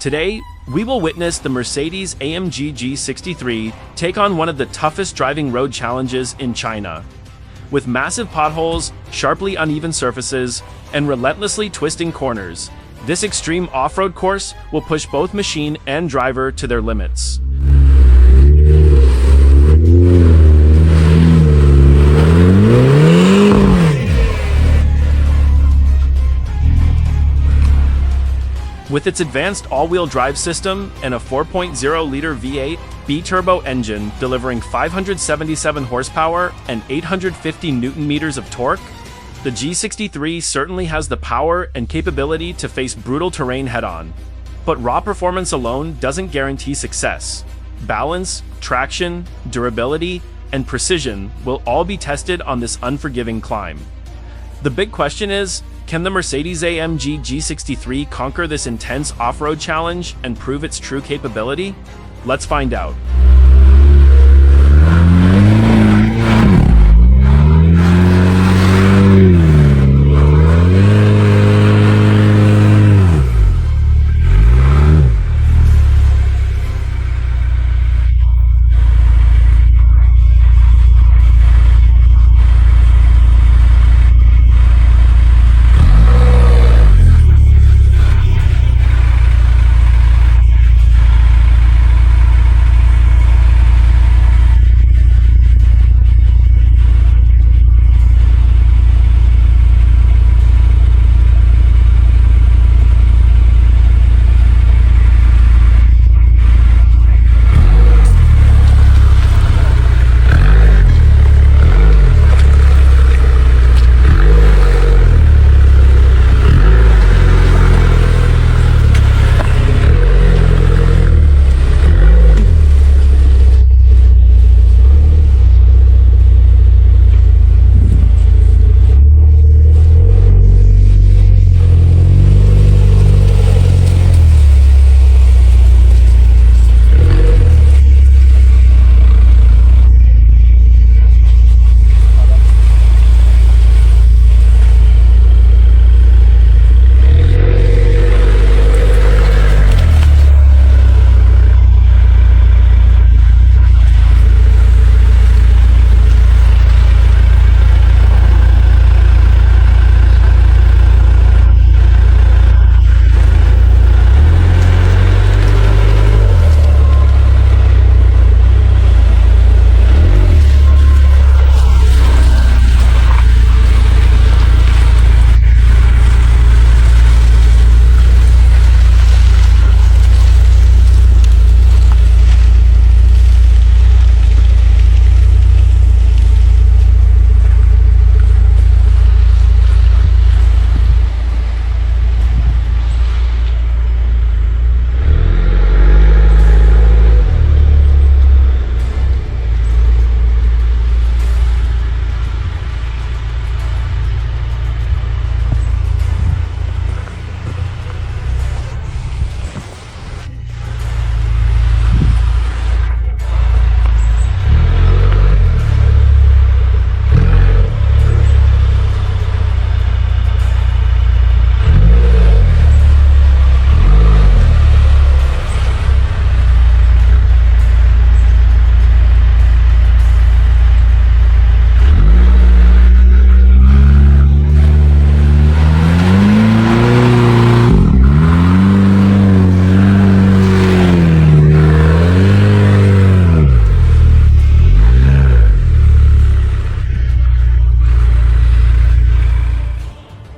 Today, we will witness the Mercedes-AMG G63 take on one of the toughest driving road challenges in China. With massive potholes, sharply uneven surfaces, and relentlessly twisting corners, this extreme off-road course will push both machine and driver to their limits. With its advanced all-wheel drive system and a 4.0-liter V8 B-turbo engine delivering 577 horsepower and 850 newton-meters of torque, the G63 certainly has the power and capability to face brutal terrain head-on. But raw performance alone doesn't guarantee success. Balance, traction, durability, and precision will all be tested on this unforgiving climb. The big question is, can the Mercedes-AMG G63 conquer this intense off-road challenge and prove its true capability? Let's find out.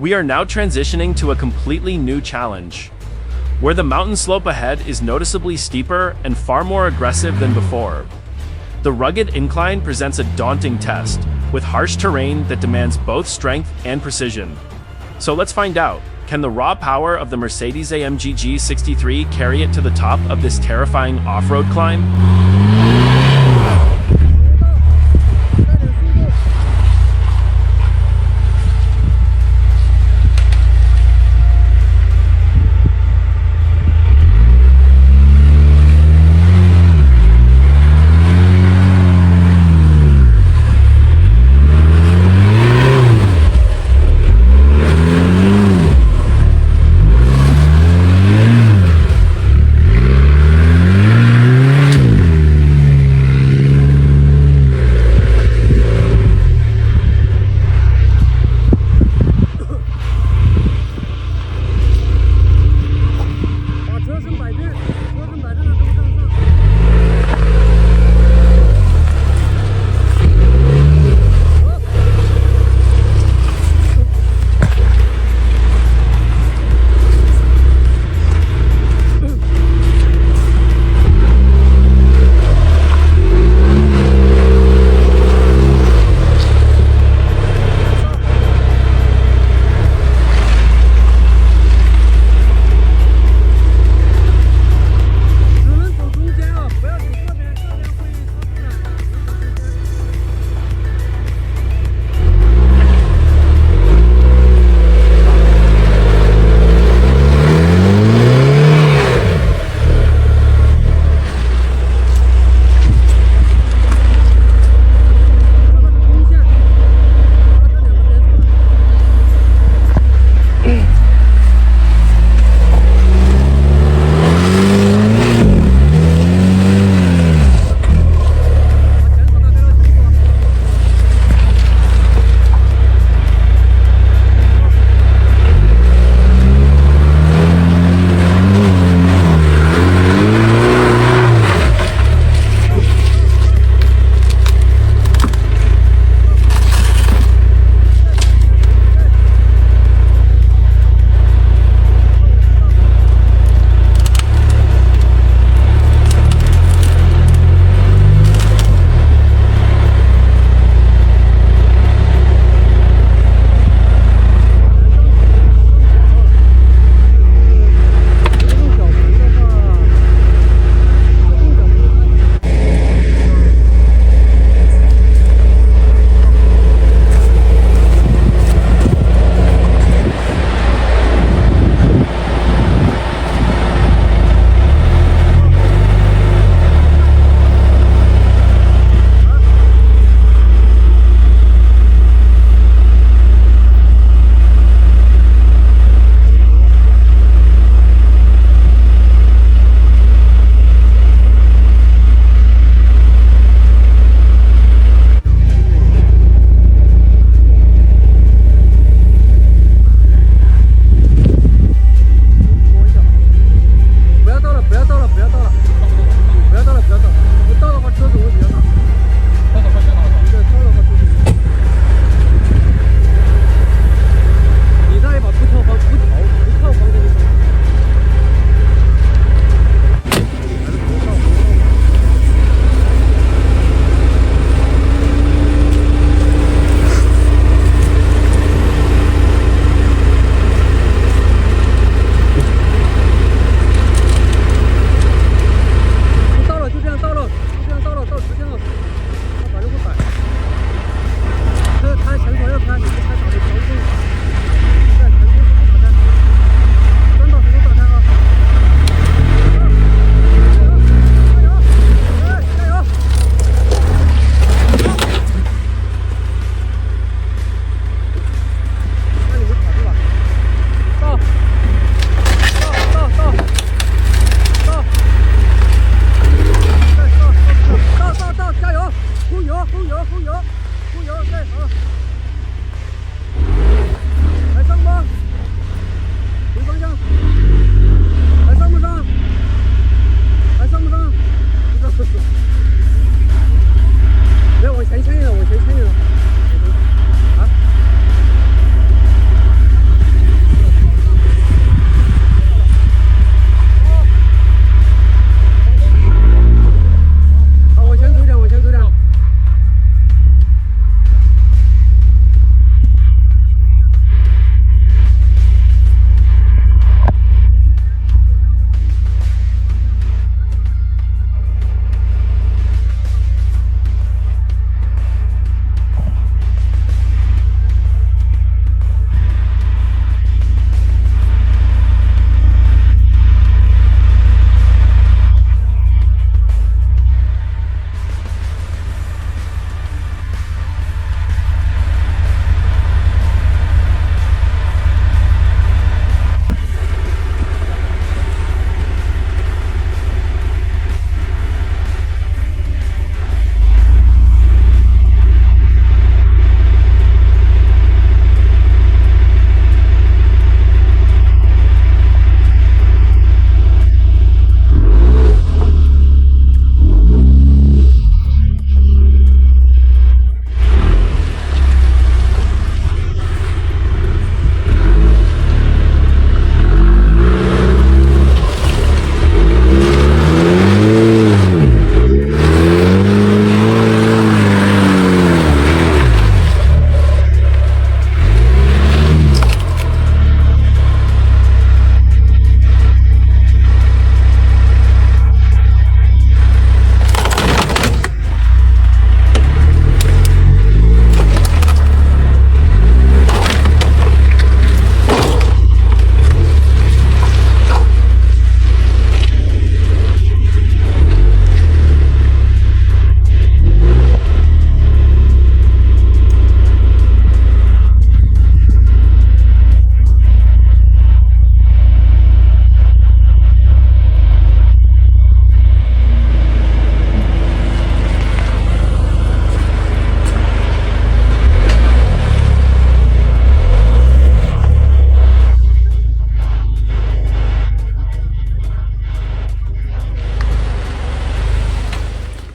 We are now transitioning to a completely new challenge, where the mountain slope ahead is noticeably steeper and far more aggressive than before. The rugged incline presents a daunting test, with harsh terrain that demands both strength and precision. So let's find out, can the raw power of the Mercedes-AMG G63 carry it to the top of this terrifying off-road climb?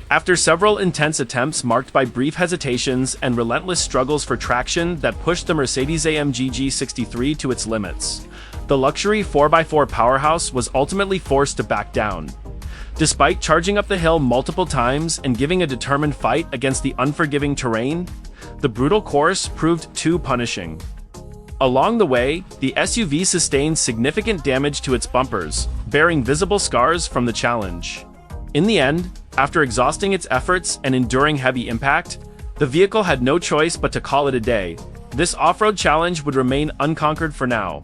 After several intense attempts marked by brief hesitations and relentless struggles for traction that pushed the Mercedes-AMG G63 to its limits, the luxury 4x4 powerhouse was ultimately forced to back down. Despite charging up the hill multiple times and giving a determined fight against the unforgiving terrain, the brutal course proved too punishing. Along the way, the SUV sustained significant damage to its bumpers, bearing visible scars from the challenge. In the end, after exhausting its efforts and enduring heavy impact, the vehicle had no choice but to call it a day. This off-road challenge would remain unconquered for now.